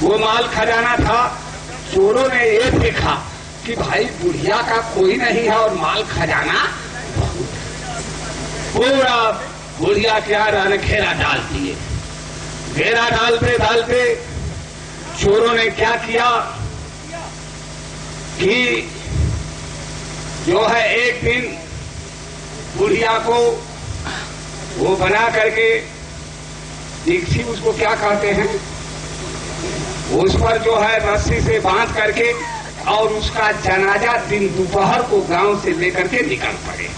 वो माल खजाना था। चोरों ने ये देखा कि भाई बुढ़िया का कोई नहीं है और माल खजाना पूरा बुढ़िया के आगे घेरा डाल दिए। घेरा डालते डालते चोरों ने क्या किया कि जो है एक दिन बुढ़िया को वो बना करके दीक्षी, उसको क्या कहते हैं, उस पर जो है रस्सी से बांध करके और उसका जनाजा दिन दोपहर को गांव से लेकर के निकल पड़े।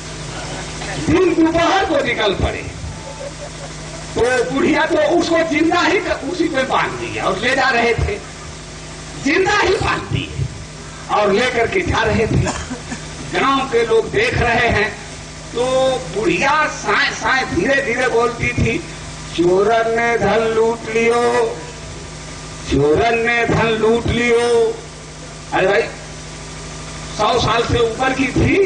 दिन दोपहर को निकल पड़े तो बुढ़िया तो उसको जिंदा ही उसी पे बांध दिया और ले जा रहे थे। जिंदा ही बांध दिए और लेकर के जा रहे थे। गांव के लोग देख रहे हैं तो बुढ़िया साए साए धीरे धीरे बोलती थी, चोरन ने धन लूट लियो, चोरन ने धन लूट लियो। अरे भाई 100 साल से ऊपर की थी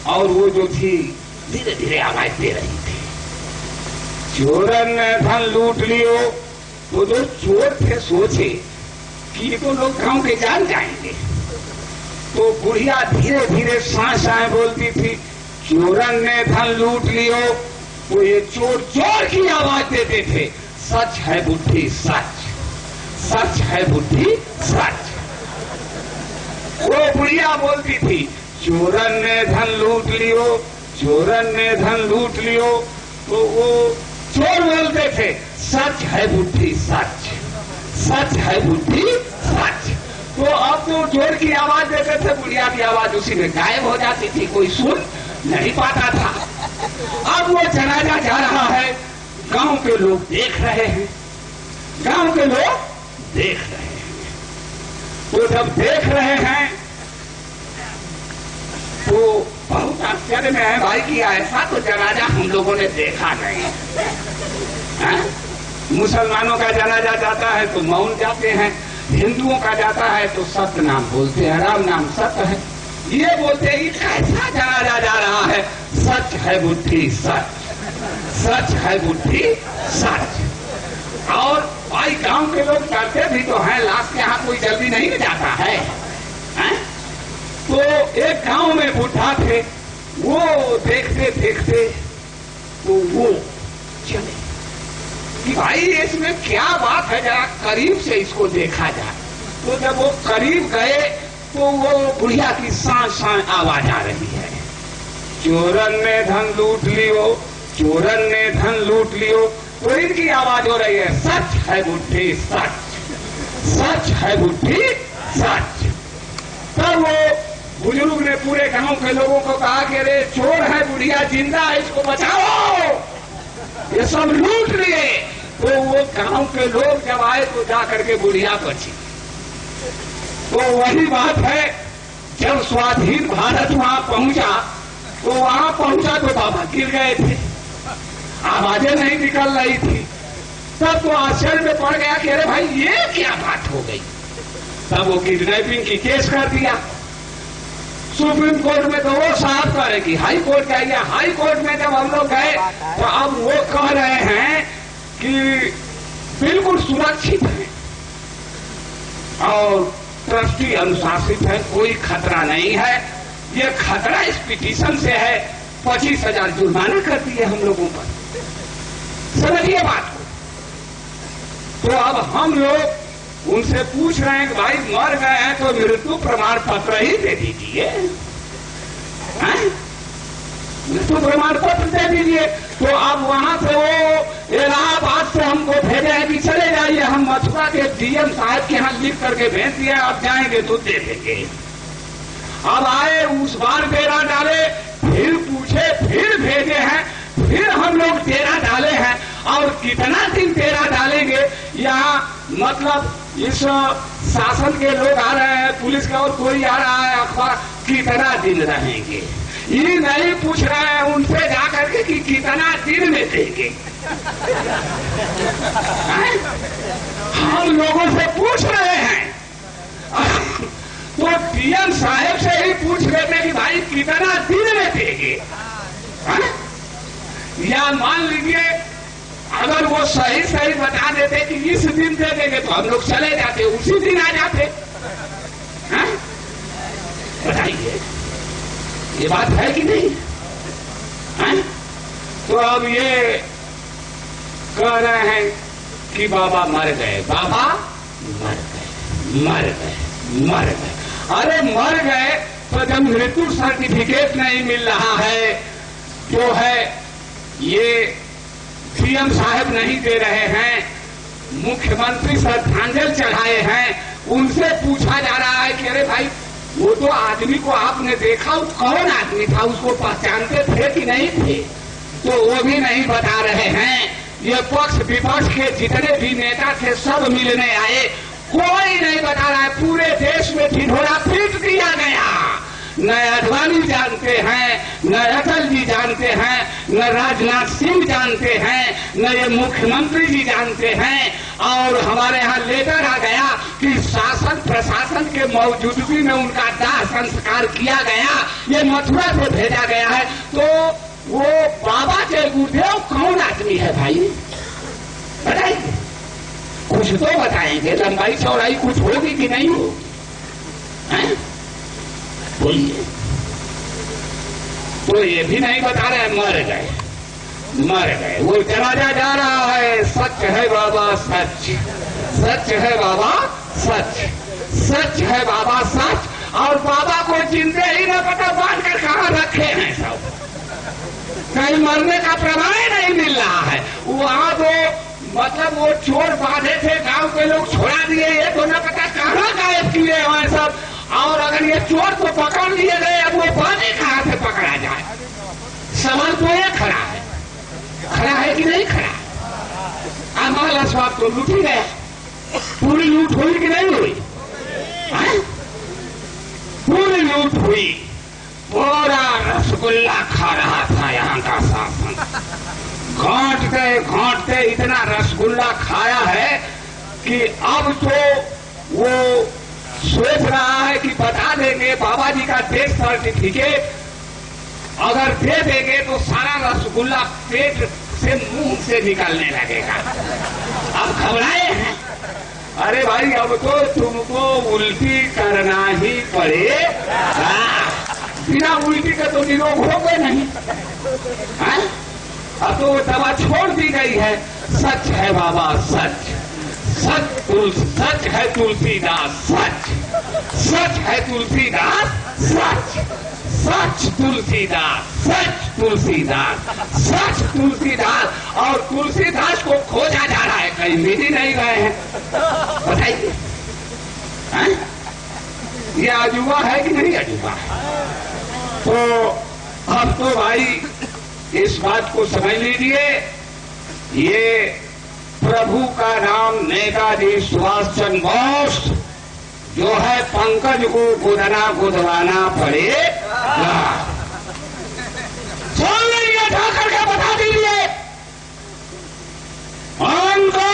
और वो जो थी धीरे धीरे आवाज दे रही थी, चोरन ने धन लूट लियो। तो जो चोर थे सोचे कि ये तो लोग गांव के जान जाएंगे। तो बुढ़िया धीरे धीरे साए साए बोलती थी, चोरन ने धन लूट लियो। तो ये चोर चोर की आवाज देते थे, सच है बुद्धि सच, सच है बुद्धि सच। वो बुढ़िया बोलती थी, चोरन ने धन लूट लियो, चोरन ने धन लूट लियो। तो वो चोर बोलते थे, सच है बुद्धि सच, सच है बुद्धि सच। तो अब तो चोर की आवाज देते थे, बुढ़िया की आवाज उसी में गायब हो जाती थी, कोई सुन नहीं पाता था। अब वो जनाजा जा रहा है, गांव के लोग देख रहे हैं, गांव के लोग देख रहे हैं। तो जब देख रहे हैं तो बहुत आश्चर्य में है भाई कि ऐसा तो जनाजा हम लोगों ने देखा नहीं है। मुसलमानों का जनाजा जाता है तो मौन जाते हैं, हिंदुओं का जाता है तो सत्य नाम बोलते हैं, राम नाम सत्य है। ये बोलते हैं कि कैसा जनाजा जा रहा है, सच है बुद्धि सच, सच है बुद्धि सच। और भाई गांव के लोग डरते भी तो हैं, लाश के यहाँ कोई जल्दी नहीं जाता है। तो एक गांव में बुढ़ा थे, वो देखते देखते तो वो चले कि भाई इसमें क्या बात है, जरा करीब से इसको देखा जाए। तो जब वो करीब गए तो वो बुढ़िया की सांस सांस आवाज आ रही है, चोरन ने धन लूट लियो, चोरन ने धन लूट लियो। तो इनकी आवाज हो रही है, सच है बुद्धि सच, सच है बुद्धि सच। तब वो बुजुर्ग ने पूरे गांव के लोगों को कहा कि अरे चोर है, बुढ़िया जिंदा है, इसको बचाओ, ये सब लूट लिए। तो वो गांव के लोग जब आए तो जाकर के बुढ़िया बची। तो वही बात है, जब स्वाधीन भारत वहां पहुंचा तो वहां पहुंचा तो बाबा गिर गए थे, आवाजें नहीं निकल रही थी। तब तो आश्चर्य में पड़ गया कि अरे भाई ये क्या बात हो गई। तब वो किडनैपिंग की केस कर दिया सुप्रीम कोर्ट में। तो वो साफ करे कि हाई कोर्ट जाइए। हाई कोर्ट में जब हम लोग गए तो अब वो कह रहे हैं कि बिल्कुल सुरक्षित है और ट्रस्टी अनुशासित है, कोई खतरा नहीं है। ये खतरा इस पिटीशन से है, 25,000 जुर्माना कर दिए हम लोगों पर। समझिए बात को। तो अब हम लोग उनसे पूछ रहे हैं कि भाई मर गए हैं तो मृत्यु प्रमाण पत्र ही दे दीजिए, मृत्यु प्रमाण पत्र दे दीजिए। तो अब वहां से वो इलाहाबाद से हमको भेजे हैं कि चले जाइए, हम मथुरा के डीएम साहब के यहाँ लिख करके भेज दिया, आप जाएंगे तो दे देंगे। अब आए, उस बार डेरा डाले, फिर पूछे, फिर भेजे हैं, फिर हम लोग डेरा डाले हैं। और कितना दिन डेरा डालेंगे यहाँ, मतलब इस शासन के लोग आ रहे हैं, पुलिस का और कोई आ रहा है, अखबार, कितना दिन रहेंगे। ये नहीं पूछ रहे हैं उनसे जाकर के कि कितना दिन में देंगे। हम लोगों से पूछ रहे हैं तो डीएम साहब से ही पूछ लेते कि भाई कितना दिन में देंगे। या मान लीजिए अगर वो सही सही बता देते कि इस दिन दे देंगे तो हम लोग चले जाते, उसी दिन आ जाते। हाँ? बताइए, ये बात है कि नहीं? हाँ? तो अब ये कह रहे हैं कि बाबा मर गए, बाबा मर गए, मर गए, मर गए। अरे मर गए तो जब मृत्यु सर्टिफिकेट नहीं मिल रहा है, जो है ये सीएम साहब नहीं दे रहे हैं, मुख्यमंत्री श्रद्धांजलि चढ़ाए हैं, उनसे पूछा जा रहा है कि अरे भाई वो तो आदमी को आपने देखा, वो कौन आदमी था, उसको पहचानते थे कि नहीं थे? तो वो भी नहीं बता रहे हैं। ये पक्ष विपक्ष के जितने भी नेता थे सब मिलने आए, कोई नहीं बता रहा है। पूरे देश में ढिढोरा पीट दिया गया। न अडवाणी जानते हैं, न अटल जी जानते हैं, न राजनाथ सिंह जानते हैं, न ये मुख्यमंत्री जी जानते हैं। और हमारे यहाँ लेटर आ गया कि शासन प्रशासन के मौजूदगी में उनका दाह संस्कार किया गया, ये मथुरा से भेजा गया है। तो वो बाबा जय गुरुदेव कौन आदमी है भाई? बताइए, कुछ तो बताएंगे। लंबाई चौड़ाई कुछ होगी कि नहीं होगी? बोलिए। तो ये भी नहीं बता रहे, मर गए, मर गए। वो जनाजा जा रहा है, सच है बाबा सच, सच है बाबा सच, सच है बाबा सच। और बाबा को जिंदे ही न पता बांध कर कहाँ रखे हैं सब, कहीं मरने का प्रमाण नहीं मिल रहा है। वहां तो मतलब वो चोर बांधे थे, गांव के लोग छोड़ा दिए, ये तो न पता कहाँ गायब किए हुए सब। और अगर ये चोर तो पकड़ लिए गए, अब वो बांधे कहाँ से पकड़ा जाए? सवाल तो ये खड़ा है, खड़ा है कि नहीं खड़ा? अमाल अस्वाब तो लूट ही गया, पूरी लूट हुई कि नहीं हुई? पूरी लूट हुई। पूरा रसगुल्ला खा रहा था यहाँ का शासन, घांटते इतना रसगुल्ला खाया है कि अब तो वो सोच रहा है कि बता देंगे बाबा जी का डेथ सर्टिफिकेट, अगर दे देंगे तो सारा रसगुल्ला पेट से मुंह से निकलने लगेगा। अब घबराए हैं, अरे भाई अब तो तुमको उल्टी करना ही पड़ेगा, बिना उल्टी के तो निरोग होगे नहीं। अब तो दवा छोड़ दी गई है। सच है बाबा सच, सच है तुलसीदास सच, सच है तुलसीदास सच, सच तुलसीदास, सच तुलसीदास, सच तुलसीदास। और तुलसीदास को खोजा जा रहा है, कहीं मिल ही नहीं रहे हैं। बताइए, ये अजूबा है कि नहीं अजूबा है? तो अब तो भाई इस बात को समझ लीजिए, ये प्रभु का नाम नेताजी सुभाष चंद्र बोस जो है, पंकज को गुदवाना पड़ेगा। सुन लीजिए, उठा करके बता दीजिए, उनको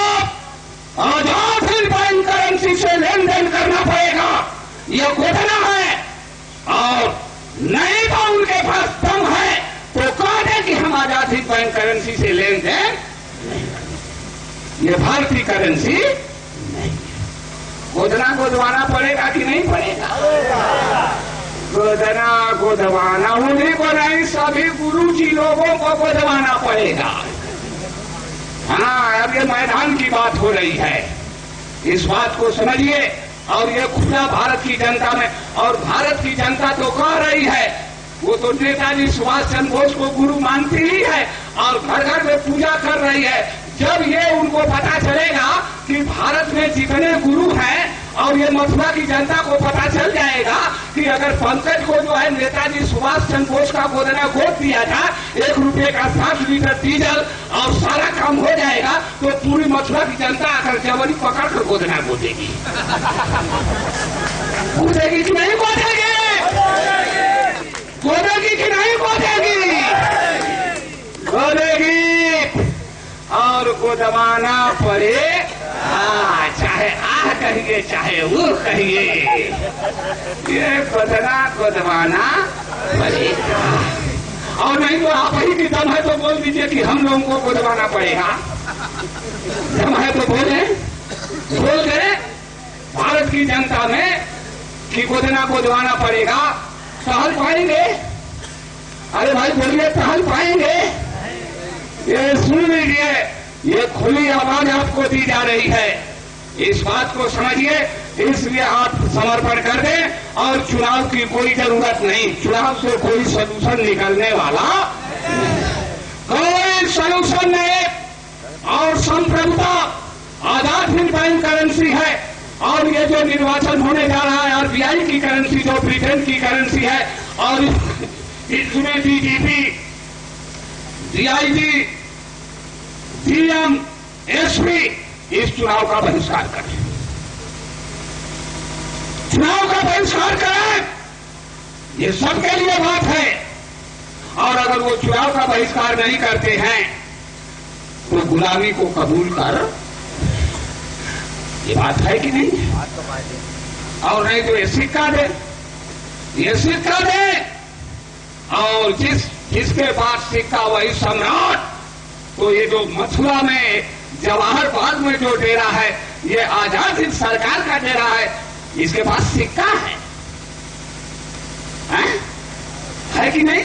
आजाद हिंद बैंक करेंसी से लेन देन करना पड़ेगा, ये घोषणा है। और नहीं तो उनके पास दम है तो कह दे कि हम आजाद हिंद बैंक करेंसी से लेन देन, ये भारतीय करेंसी नहीं। गोदवाना पड़ेगा कि नहीं पड़ेगा? गोदवाना उन्हीं को नहीं, सभी गुरु जी लोगों को गोदवाना पड़ेगा। हाँ, अब ये मैदान की बात हो रही है, इस बात को समझिए। और ये खुला भारत की जनता में, और भारत की जनता तो कह रही है, वो तो नेताजी सुभाष चंद्र बोस को गुरु मानती ही है और घर घर में पूजा कर रही है। जब ये उनको पता चलेगा कि भारत में जितने गुरु हैं, और ये मथुरा की जनता को पता चल जाएगा कि अगर पंकज को जो है नेताजी सुभाष चंद्र बोस का गोदना गोद दिया था, 1 रुपये का 60 लीटर डीजल और सारा काम हो जाएगा, तो पूरी मथुरा की जनता आकर जबरी पकड़ कर गोदना गोदेगी। गोदेगी कि नहीं गोदेगी? गोदेगी कि नहीं गोदेगी? गोदेगी। और गोदवाना पड़े, चाहे आह कहिए चाहे वो कहिए, ये गोदवाना पड़ेगा। और नहीं तो आप ही की दम है तो बोल दीजिए कि हम लोगों को गोदवाना पड़ेगा। जब है तो बोल दे भारत की जनता में कि गोदना को दबाना पड़ेगा, टहल पाएंगे? अरे भाई बोलिए, टहल पाएंगे? ये सुन लीजिए, ये खुली आवाज आपको दी जा रही है, इस बात को समझिए। इसलिए आप समर्पण कर दें और चुनाव की कोई जरूरत नहीं, चुनाव से कोई सलूशन निकलने वाला कोई सलूशन नहीं। और संप्रभुता आजाद हिंद बैंक करेंसी है, और ये जो निर्वाचन होने जा रहा है आरबीआई की करेंसी, जो ब्रिटेन की करेंसी है, और इसमें डीजीपी, डीआईजी, डीएम, एसपी इस चुनाव का बहिष्कार करें, चुनाव का बहिष्कार करें। ये सबके लिए बात है। और अगर वो चुनाव का बहिष्कार नहीं करते हैं तो गुलामी को कबूल कर, ये बात है कि नहीं? और नहीं तो ये सिक्का दे, ये सिक्का दे, और जिसके पास सिक्का वही सम्राट। तो ये जो मथुरा में जवाहर बाग में जो डेरा है, ये आजाद हिंद सरकार का डेरा है, इसके पास सिक्का है कि नहीं?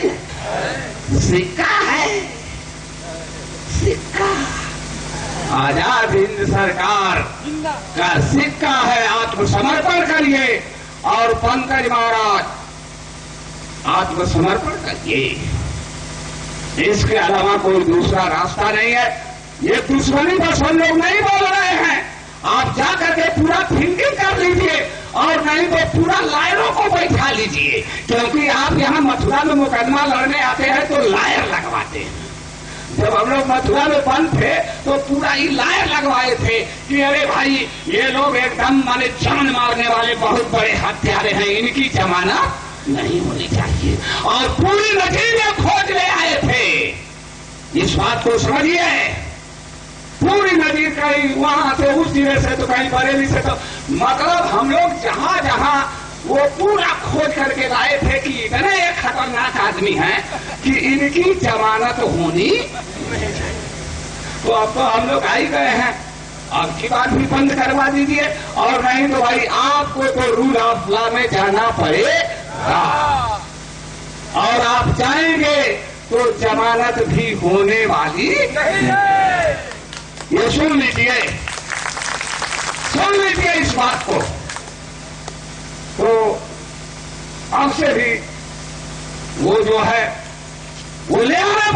सिक्का है, सिक्का आजाद हिंद सरकार का सिक्का है। आत्मसमर्पण करिए और पंकज महाराज आत्मसमर्पण करिए, इसके अलावा कोई दूसरा रास्ता नहीं है। ये दुश्मनी बस हम लोग नहीं बोल रहे हैं, आप जाकर के पूरा थिंकिंग कर लीजिए, और नहीं तो पूरा लायरों को बैठा लीजिए, क्योंकि आप यहाँ मथुरा में मुकदमा लड़ने आते हैं तो लायर लगवाते हैं। जब हम लोग मथुरा में बंद थे तो पूरा ही लायर लगवाए थे कि अरे भाई ये लोग एकदम माने जान मारने वाले बहुत बड़े हत्यारे हैं, इनकी जमानत नहीं होनी चाहिए, और पूरी नतीजे खोज ले आए थे। इस बात को समझिए, पूरी नदी कहीं वहां से उस जिले से तो कहीं बरेली से, तो मतलब हम लोग जहां जहां वो पूरा खोज करके लाए थे कि इतने एक खतरनाक आदमी हैं कि इनकी जमानत होनी नहीं चाहिए। तो अब तो हम लोग आ ही गए हैं, अब की बात भी बंद करवा दीजिए, और नहीं तो भाई आपको तो रूल ऑफ लॉ में जाना पड़ेगा, और आप जाएंगे तो जमानत भी होने वाली नहीं है। ये सुन लीजिए इस बात को। तो अब से भी वो जो है वो ले आ रहे